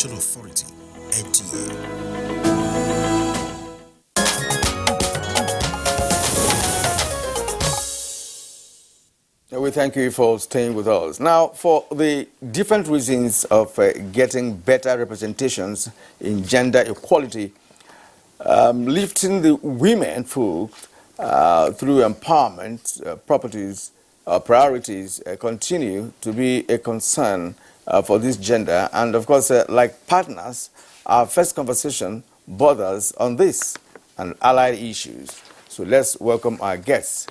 Authority, NTA. We thank you for staying with us. Now, for the different reasons of getting better representations in gender equality, lifting the women folk through empowerment, priorities continue to be a concern for this gender. And of course, like partners, our first conversation borders on this and allied issues. So let's welcome our guests.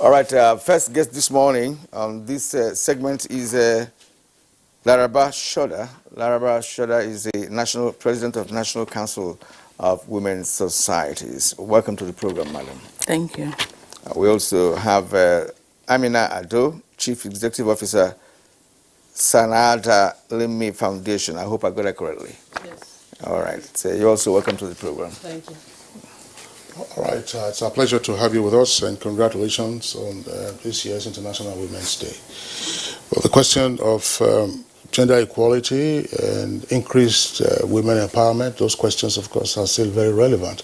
All right, first guest this morning on this segment is Laraba Shoda. Laraba Shoda is the National President of National Council of Women's Societies. Welcome to the program, madam. Thank you. We also have Amina Ado, Chief Executive Officer, Sanada Limi Foundation. I hope I got that correctly. Yes. All right, so you're also welcome to the program. Thank you. All right, it's a pleasure to have you with us, and congratulations on this year's International Women's Day. Well, the question of gender equality and increased women empowerment, those questions, of course, are still very relevant.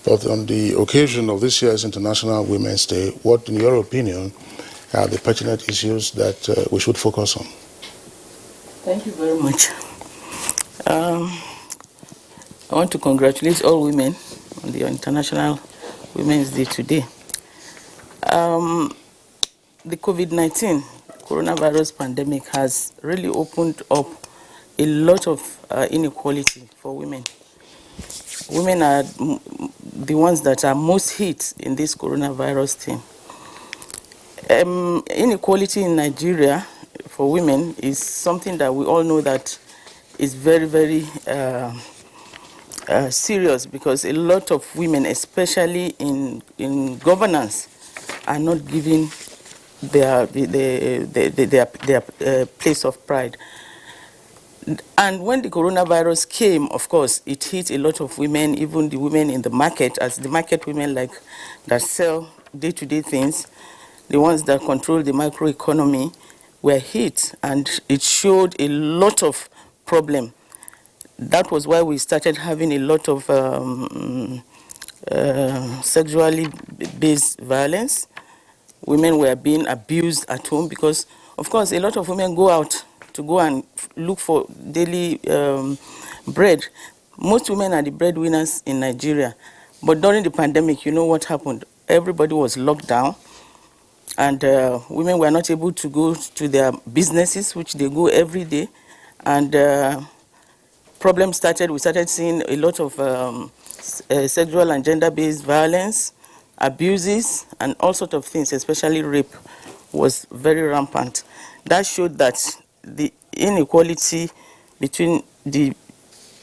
But on the occasion of this year's International Women's Day, what, in your opinion, are the pertinent issues that we should focus on? Thank you very much. I want to congratulate all women on the International Women's Day today. The COVID-19 coronavirus pandemic has really opened up a lot of inequality for women. Women are the ones that are most hit in this coronavirus thing. Inequality in Nigeria for women is something that we all know that is very, very serious, because a lot of women, especially in governance, are not given their place of pride. And when the coronavirus came, of course, it hit a lot of women, even the women in the market, as the market women like that sell day-to-day things, the ones that control the microeconomy, were hit, and it showed a lot of problem. That was why we started having a lot of sexually based violence. Women were being abused at home because, of course, a lot of women go out to go and look for daily bread. Most women are the breadwinners in Nigeria. But during the pandemic, you know what happened? Everybody was locked down, and women were not able to go to their businesses, which they go every day. And problems started. We started seeing a lot of sexual and gender-based violence, abuses, and all sorts of things, especially rape, was very rampant. That showed that the inequality between the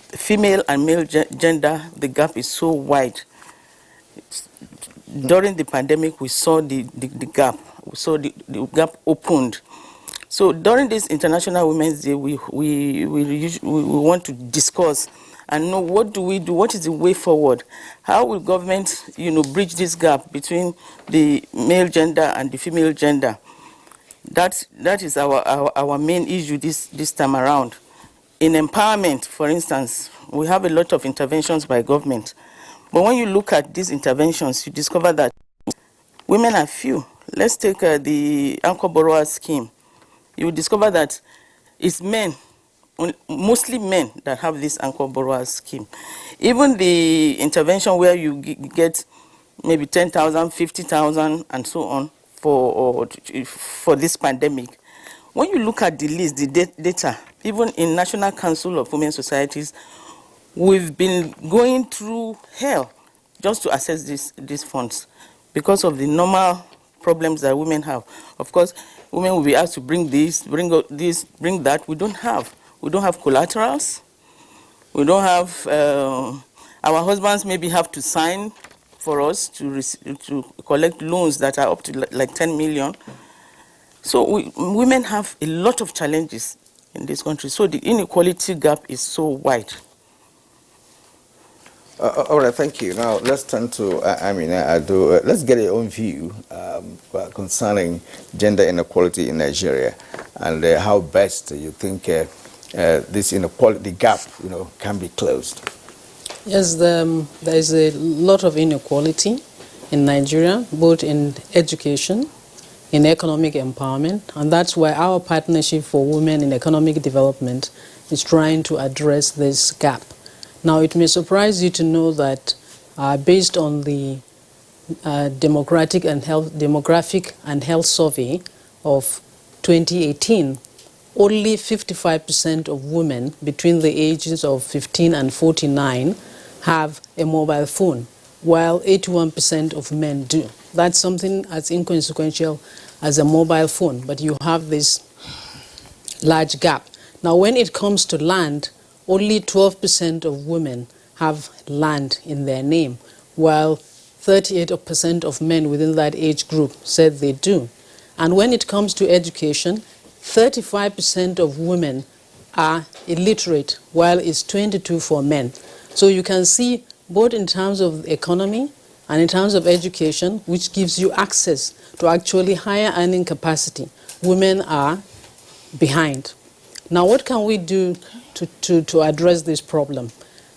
female and male gender, the gap is so wide. During the pandemic, we saw the gap. We saw the gap opened. So during this International Women's Day, we want to discuss and know, what do we do? What is the way forward? How will government, bridge this gap between the male gender and the female gender? That is our main issue this time around. In empowerment, for instance, we have a lot of interventions by government. But when you look at these interventions, you discover that women are few. Let's take the anchor borrower scheme. You will discover that it's men, mostly men, that have this anchor borrower scheme. Even the intervention where you get maybe 10,000, 50,000, and so on for this pandemic. When you look at the list, the data, even in National Council of Women's Societies, we've been going through hell just to access these funds because of the normal problems that women have. Of course, women will be asked to bring this, bring that. We don't have collaterals. We don't have, our husbands maybe have to sign for us to collect loans that are up to like 10 million. So women have a lot of challenges in this country. So the inequality gap is so wide. All right, thank you. Now let's turn to let's get your own view concerning gender inequality in Nigeria, and how best you think this inequality gap, can be closed. Yes, there is a lot of inequality in Nigeria, both in education, in economic empowerment, and that's why our Partnership for Women in Economic Development is trying to address this gap. Now, it may surprise you to know that based on the Demographic and Health Survey of 2018, only 55% of women between the ages of 15 and 49 have a mobile phone, while 81% of men do. That's something as inconsequential as a mobile phone, but you have this large gap. Now, when it comes to land, only 12% of women have land in their name, while 38% of men within that age group said they do. And when it comes to education, 35% of women are illiterate, while it's 22% for men. So you can see both in terms of economy and in terms of education, which gives you access to actually higher earning capacity, women are behind. Now, what can we do to address this problem?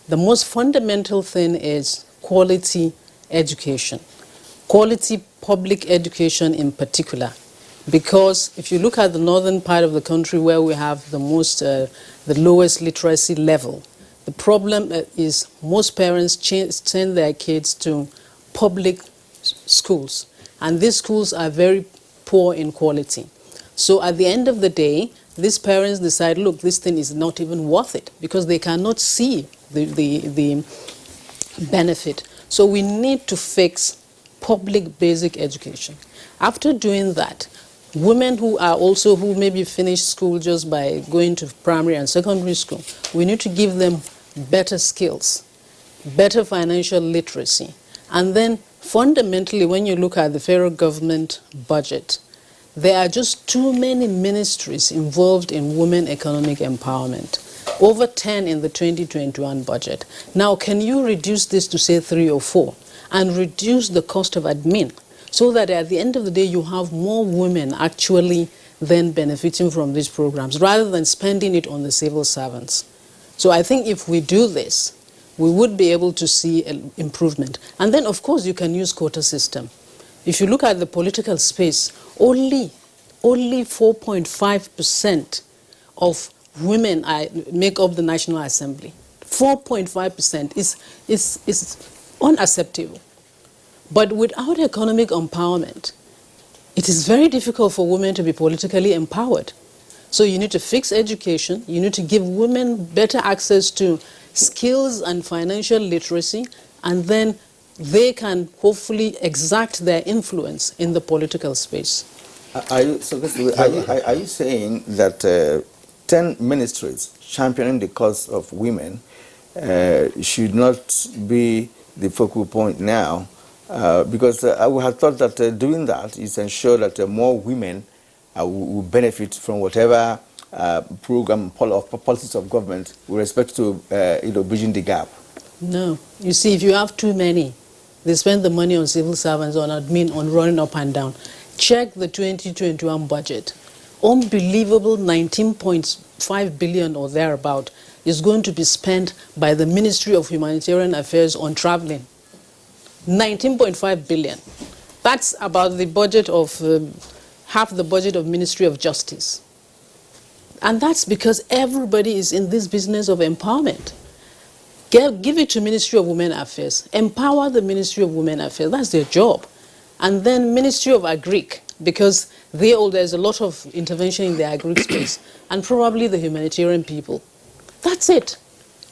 The most fundamental thing is quality education, quality public education in particular. Because if you look at the northern part of the country where we have the lowest literacy level, the problem is most parents send their kids to public schools, and these schools are very poor in quality. So at the end of the day, these parents decide, look, this thing is not even worth it, because they cannot see the benefit. So we need to fix public basic education. After doing that, women who maybe finish school just by going to primary and secondary school, we need to give them better skills, better financial literacy. And then fundamentally, when you look at the federal government budget, there are just too many ministries involved in women economic empowerment. Over 10 in the 2021 budget. Now, can you reduce this to say 3 or 4 and reduce the cost of admin so that at the end of the day you have more women actually then benefiting from these programs rather than spending it on the civil servants? So I think if we do this, we would be able to see an improvement. And then, of course, you can use quota system. If you look at the political space, only 4.5% of women make up the National Assembly. 4.5% is unacceptable. But without economic empowerment, it is very difficult for women to be politically empowered. So you need to fix education, you need to give women better access to skills and financial literacy, and then they can hopefully exact their influence in the political space. Are you saying that 10 ministries championing the cause of women should not be the focal point now? Because I would have thought that doing that is ensure that more women will benefit from whatever program or policies of government with respect to bridging the gap. No. You see, if you have too many, they spend the money on civil servants, on admin, on running up and down. Check the 2021 budget. Unbelievable 19.5 billion or thereabout is going to be spent by the Ministry of Humanitarian Affairs on traveling. 19.5 billion. That's about the budget of half the budget of Ministry of Justice. And that's because everybody is in this business of empowerment. Give it to Ministry of Women Affairs. Empower the Ministry of Women Affairs. That's their job. And then Ministry of Agric, because there's a lot of intervention in the agric space, and probably the humanitarian people. That's it.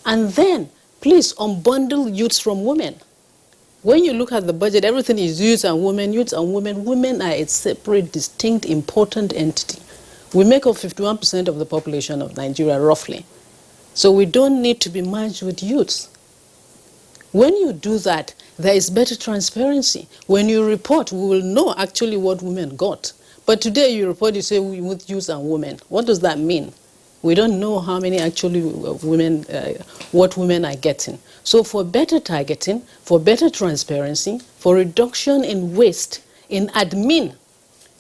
And then, please, unbundle youths from women. When you look at the budget, everything is youths and women, youths and women. Women are a separate, distinct, important entity. We make up 51% of the population of Nigeria, roughly. So we don't need to be merged with youths. When you do that, there is better transparency. When you report, we will know actually what women got. But today you report, you say with youth and women. What does that mean? We don't know how many actually women, what women are getting. So for better targeting, for better transparency, for reduction in waste in admin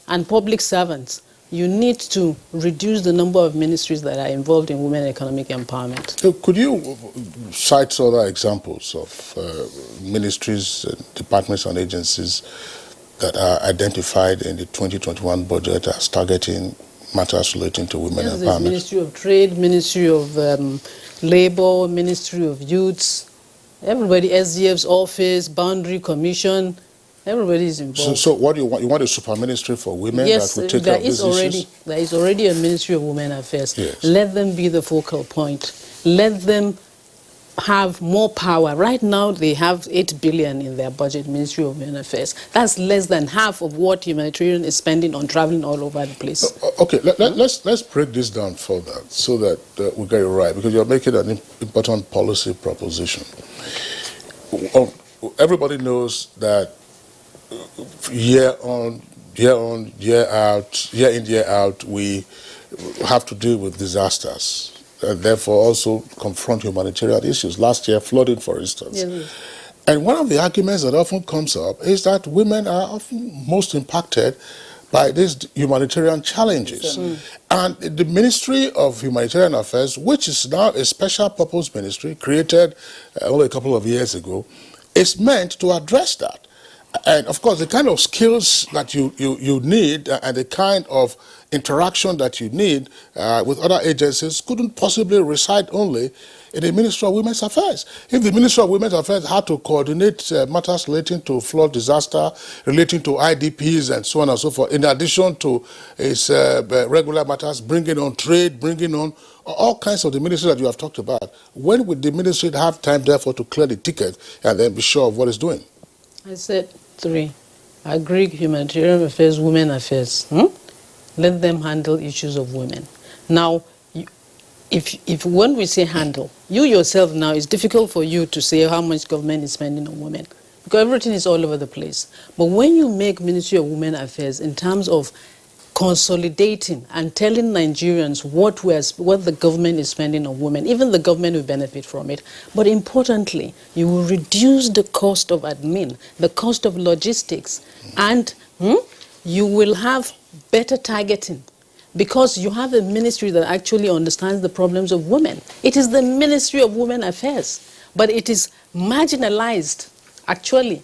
and public servants, you need to reduce the number of ministries that are involved in women economic empowerment. So could you cite other examples of ministries, departments and agencies that are identified in the 2021 budget as targeting matters relating to women yes, empowerment? There's Ministry of Trade, Ministry of Labor, Ministry of Youths, everybody, SDF's office, Boundary Commission, everybody is involved. So what do you want? You want a super ministry for women yes, that will take care of these issues? There is already a Ministry of Women Affairs. Yes. Let them be the focal point. Let them have more power. Right now, they have 8 billion in their budget, Ministry of Women Affairs. That's less than half of what humanitarian is spending on traveling all over the place. Okay, let's break this down further so that we get it right, because you're making an important policy proposition. Everybody knows that year in, year out, we have to deal with disasters. And therefore also confront humanitarian issues. Last year, flooding, for instance. Yes. And one of the arguments that often comes up is that women are often most impacted by these humanitarian challenges. And the Ministry of Humanitarian Affairs, which is now a special purpose ministry created only a couple of years ago, is meant to address that. And of course, the kind of skills that you need and the kind of interaction that you need with other agencies couldn't possibly reside only in the Ministry of Women's Affairs. If the Ministry of Women's Affairs had to coordinate matters relating to flood disaster, relating to IDPs and so on and so forth, in addition to its regular matters, bringing on trade, bringing on all kinds of the ministries that you have talked about, when would the ministry have time, therefore, to clear the ticket and then be sure of what it's doing? I said 3. Agri, humanitarian affairs, women affairs. Let them handle issues of women. Now, if when we say handle, you yourself now, it's difficult for you to say how much government is spending on women, because everything is all over the place. But when you make Ministry of Women Affairs in terms of consolidating and telling Nigerians what the government is spending on women, even the government will benefit from it. But importantly, you will reduce the cost of admin, the cost of logistics, and you will have better targeting, because you have a ministry that actually understands the problems of women. It is the Ministry of Women Affairs, but it is marginalized, actually.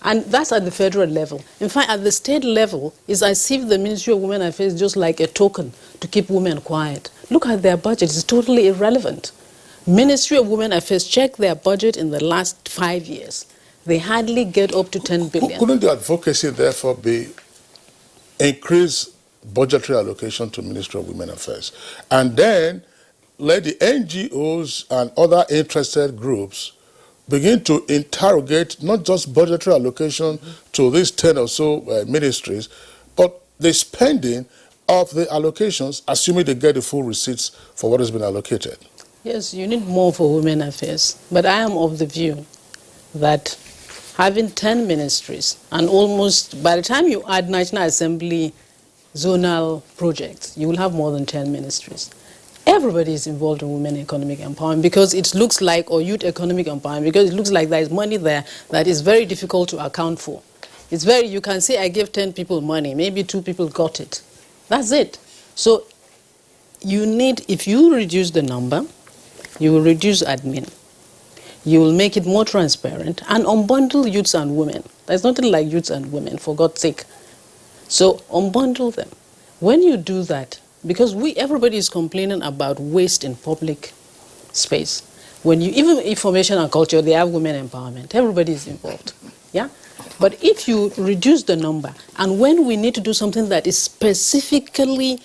And that's at the federal level. In fact, at the state level, it's as if the Ministry of Women Affairs is just like a token to keep women quiet. Look at their budget. It's totally irrelevant. Ministry of Women Affairs, check their budget in the last 5 years. They hardly get up to 10 billion. Couldn't the advocacy, therefore, be increase budgetary allocation to Ministry of Women Affairs, and then let the NGOs and other interested groups begin to interrogate not just budgetary allocation to these 10 or so ministries, but the spending of the allocations, assuming they get the full receipts for what has been allocated? Yes, you need more for women affairs. But I am of the view that having 10 ministries, and almost, by the time you add National Assembly zonal projects, you will have more than 10 ministries. Everybody is involved in women economic empowerment, because it looks like, or youth economic empowerment, because it looks like there is money there that is very difficult to account for. It's very, you can say I gave 10 people money, maybe 2 people got it. That's it. So you need, if you reduce the number, you will reduce admin. You will make it more transparent and unbundle youths and women. There's nothing like youths and women, for God's sake. So unbundle them. When you do that, because everybody is complaining about waste in public space. When you, even information and culture, they have women empowerment. Everybody is involved. Yeah? But if you reduce the number, and when we need to do something that is specifically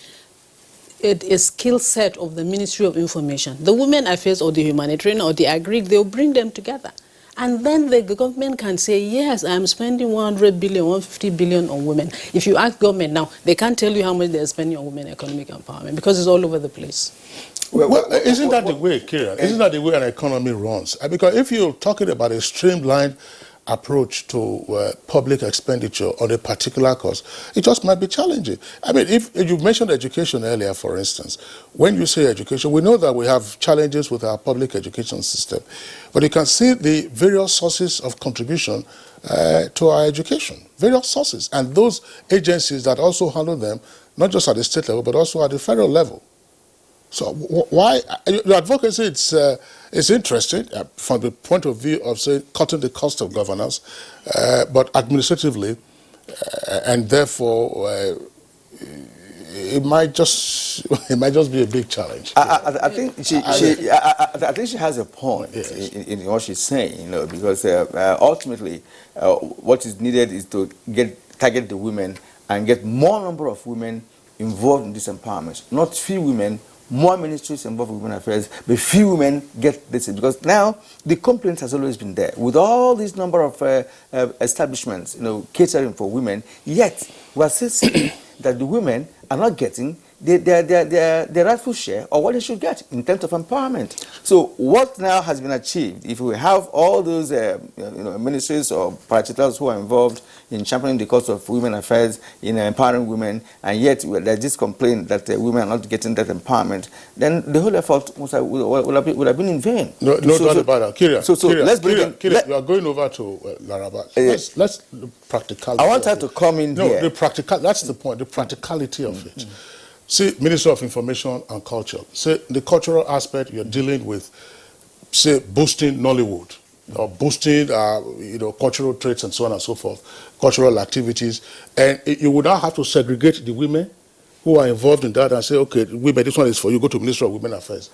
a skill set of the Ministry of Information, the Women Affairs or the Humanitarian or the Agri, they'll bring them together. And then the government can say, yes, I'm spending 100 billion, 150 billion on women. If you ask government now, they can't tell you how much they're spending on women economic empowerment, because it's all over the place. Well, isn't that the way, Kieran? Isn't that the way an economy runs? Because if you're talking about a streamlined approach to public expenditure on a particular cause, it just might be challenging. I mean, if you mentioned education earlier, for instance, when you say education, we know that we have challenges with our public education system, but you can see the various sources of contribution to our education, various sources, and those agencies that also handle them, not just at the state level, but also at the federal level. So why the advocacy? It's interesting from the point of view of, say, cutting the cost of governance, but administratively, and therefore it might just be a big challenge. I think I think she has a point in what she's saying, you know, because ultimately what is needed is to target the women and get more number of women involved in this empowerment, not few women. More ministries involved with women affairs, but few women get this, because now the complaint has always been there with all these number of establishments, you know, catering for women. Yet we are still seeing that the women are not getting their rightful share or what they should get in terms of empowerment. So what now has been achieved, if we have all those ministries or parastatals who are involved in championing the cause of women affairs, in empowering women, and yet there's this complaint that women are not getting that empowerment, then the whole effort would have been in vain. No doubt about that. Kyria, let's bring in. You are going over to Laraba. Let's the practicality. I want her to come in here. No, that's the point, the practicality of it. See, Minister of Information and Culture, say the cultural aspect, you're dealing with, say, boosting Nollywood, or boosting, cultural traits and so on and so forth, cultural activities, and you would now have to segregate the women who are involved in that and say, okay, women, this one is for you, go to Ministry of Women Affairs.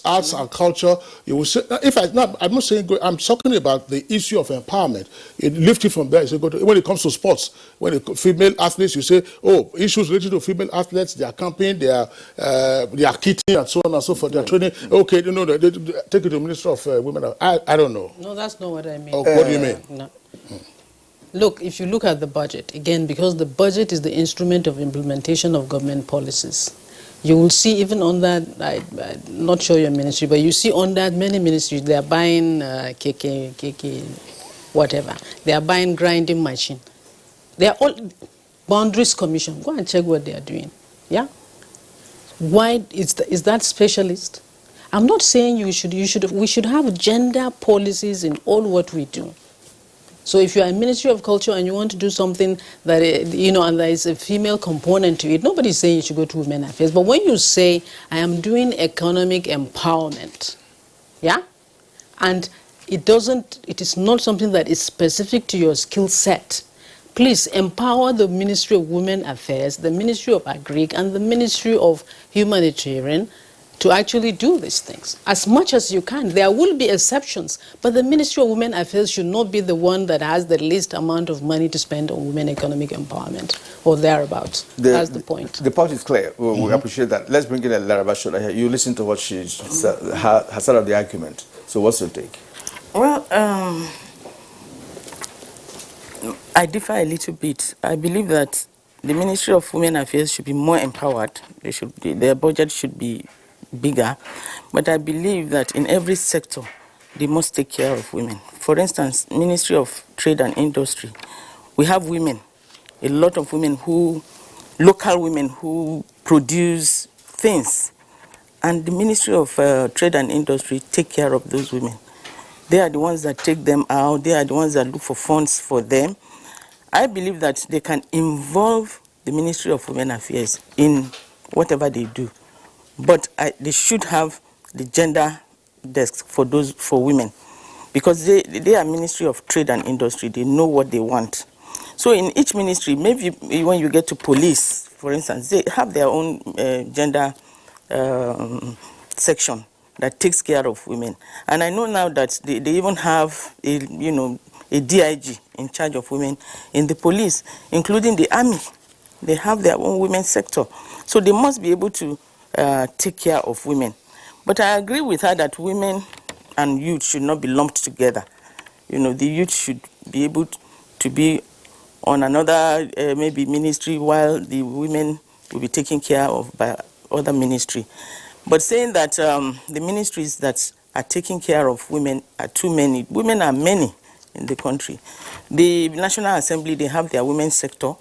Arts and culture, you will say, I'm not saying, I'm talking about the issue of empowerment. You lift it from there, you say, when it comes to sports, when female athletes, you say, oh, issues related to female athletes, their camping, their kitting and so on and so forth, their training, okay, they take it to Ministry of Women Affairs. I don't know. No, that's not what I mean. What do you mean? No. Look, if you look at the budget, again, because the budget is the instrument of implementation of government policies, you will see even on that, I'm not sure your ministry, but you see on that many ministries, they are buying KK, whatever. They are buying grinding machine. They are all boundaries commission. Go and check what they are doing. Yeah? Why is that specialist? I'm not saying we should have gender policies in all what we do. So if you are a Ministry of Culture and you want to do something that, and there is a female component to it, nobody's saying you should go to Women Affairs. But when you say, I am doing economic empowerment, yeah? And it is not something that is specific to your skill set, please empower the Ministry of Women Affairs, the Ministry of Agric, and the Ministry of Humanitarian to actually do these things as much as you can. There will be exceptions, but the Ministry of Women Affairs should not be the one that has the least amount of money to spend on women economic empowerment or thereabouts. That's the point. The point is clear. We appreciate that. Let's bring in Laraba Shola here. You listen to what her side of the argument. So what's your take? Well, I differ a little bit. I believe that the Ministry of Women Affairs should be more empowered. Their budget should be bigger, but I believe that in every sector they must take care of women. For instance, Ministry of Trade and Industry, we have women, a lot of women local women who produce things, and the Ministry of Trade and Industry take care of those women. They are the ones that take them out, they are the ones that look for funds for them. I believe that they can involve the Ministry of Women Affairs in whatever they do. But they should have the gender desk for women, because they are Ministry of Trade and Industry. They know what they want. So in each ministry, maybe when you get to police, for instance, they have their own gender section that takes care of women. And I know now that they even have a DIG in charge of women in the police, including the army. They have their own women's sector. So they must be able to take care of women. But I agree with her that women and youth should not be lumped together. The youth should be able to be on another maybe ministry, while the women will be taken care of by other ministry. But saying that the ministries that are taking care of women are too many. Women are many in the country. The National Assembly, they have their women's sector.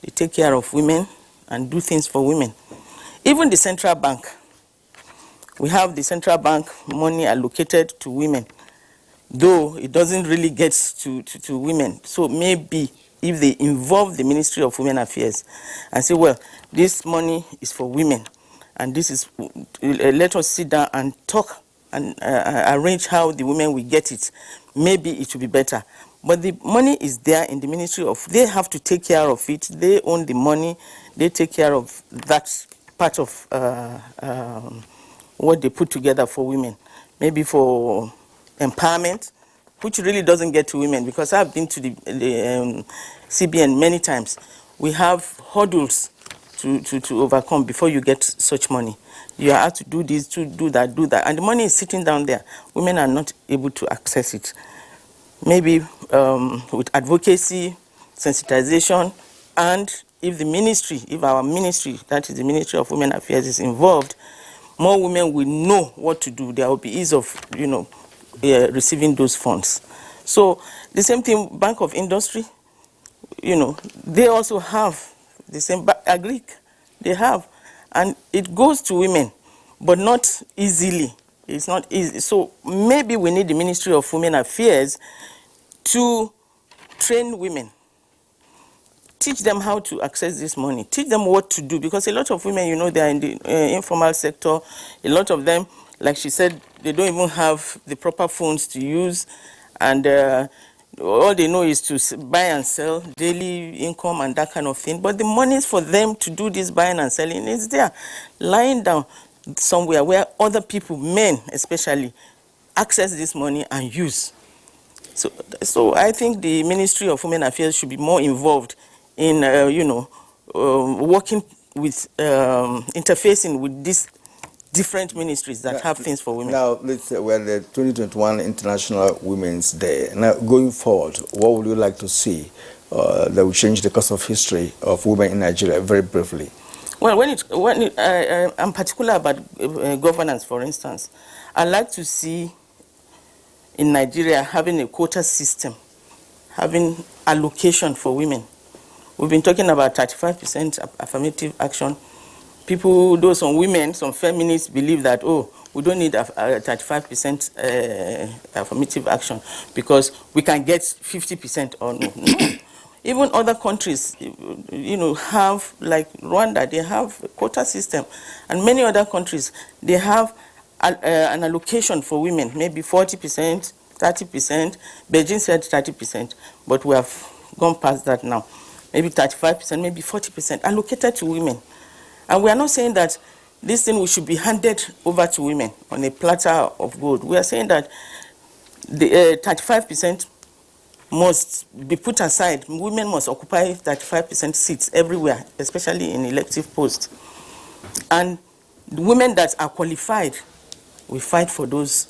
They take care of women and do things for women. Even the central bank, we have the central bank money allocated to women, though it doesn't really get to women. So maybe if they involve the Ministry of Women Affairs and say, well, this money is for women, and this is, let us sit down and talk and arrange how the women will get it, maybe it will be better. But the money is there in the Ministry of, they have to take care of it. They own the money. They take care of that part of what they put together for women. Maybe for empowerment, which really doesn't get to women, because I've been to the CBN many times. We have hurdles to overcome before you get such money. You have to do this, to do that, and the money is sitting down there. Women are not able to access it. Maybe with advocacy, sensitization, and if the ministry, if our ministry, that is the Ministry of Women Affairs, is involved, more women will know what to do. There will be ease of, receiving those funds. So the same thing, Bank of Industry, they also have the same, Agric, they have, and it goes to women, but not easily. It's not easy. So maybe we need the Ministry of Women Affairs to train women, teach them how to access this money, teach them what to do, because a lot of women, they are in the informal sector. A lot of them, like she said, they don't even have the proper phones to use, and all they know is to buy and sell, daily income and that kind of thing. But the money for them to do this buying and selling is there, lying down somewhere where other people, men especially, access this money and use. So I think the Ministry of Women Affairs should be more involved in, working with, interfacing with these different ministries that have things for women. Now, let's say we're the 2021 International Women's Day. Now, going forward, what would you like to see that will change the course of history of women in Nigeria, very briefly? Well, I'm particular about governance, for instance. I'd like to see in Nigeria having a quota system, having allocation for women. We've been talking about 35% affirmative action. People, some women, some feminists believe that, we don't need a 35% affirmative action because we can get 50% or no. Even other countries, have, like Rwanda, they have a quota system. And many other countries, they have an allocation for women, maybe 40%, 30%. Beijing said 30%, but we have gone past that now. Maybe 35%, maybe 40% allocated to women. And we are not saying that this thing should be handed over to women on a platter of gold. We are saying that the 35% must be put aside. Women must occupy 35% seats everywhere, especially in elective posts. And the women that are qualified, we fight for those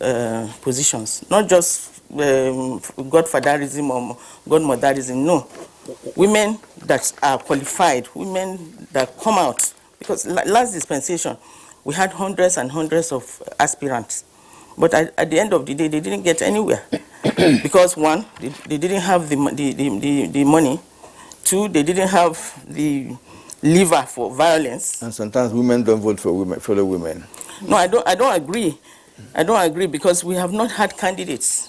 positions. Not just godfatherism or godmotherism, no. Women that are qualified, women that come out. Because last dispensation, we had hundreds and hundreds of aspirants. But at the end of the day, they didn't get anywhere. Because one, they didn't have the money. Two, they didn't have the lever for violence. And sometimes women don't vote for fellow women. No, I don't agree. I don't agree because we have not had candidates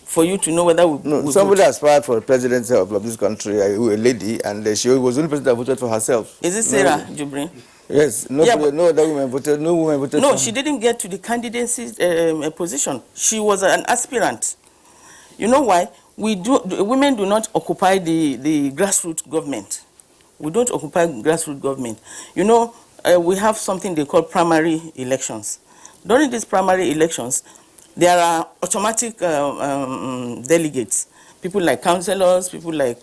for you to know whether we somebody aspired for the presidency of this country, a lady, and she was the only person that voted for herself. Is it Sarah Jubrin? Yes, no other women voted. No women voted. No, she didn't get to the candidacy position. She was an aspirant. You know why? Women do not occupy the grassroots government. We don't occupy grassroots government. We have something they call primary elections. During these primary elections, there are automatic delegates. People like councillors, people like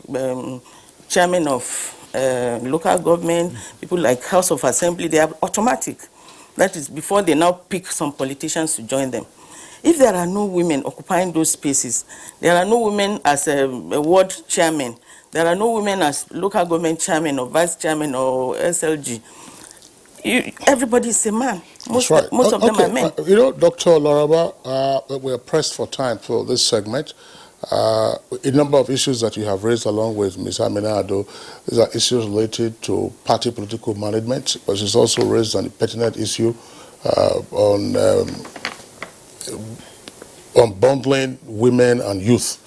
chairman of local government, people like House of Assembly, they are automatic. That is before they now pick some politicians to join them. If there are no women occupying those spaces, there are no women as a ward chairman, there are no women as local government chairman or vice chairman or SLG, everybody is a man. Most of them are men. Dr. Laraba, we are pressed for time for this segment. A number of issues that you have raised along with Ms. Amina Ado, these are issues related to party political management, but she's also raised an pertinent issue on bundling women and youth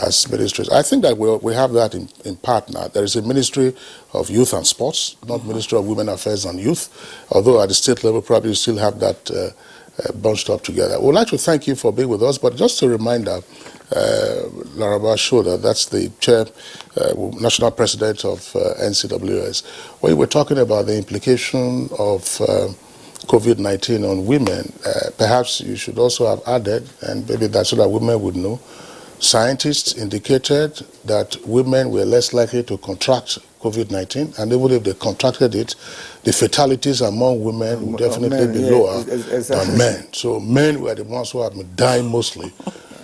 as ministries. I think that we have that in part now. There is a Ministry of Youth and Sports, not Ministry of Women Affairs and Youth, although at the state level probably you still have that bunched up together. We'd like to thank you for being with us, but just a reminder, Laraba Shoda, that's the chair, national president of NCWS, when we're talking about the implication of COVID-19 on women, perhaps you should also have added, and maybe that's so that women would know, scientists indicated that women were less likely to contract COVID-19, and even if they contracted it, the fatalities among women would definitely be lower than men. So men were the ones who have been dying mostly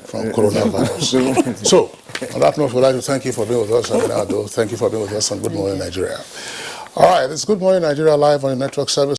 from coronavirus. So, on that note, we'd like to thank you for being with us, Amina Ado. Thank you for being with us on Good Morning Nigeria. All right, it's Good Morning Nigeria live on the network service.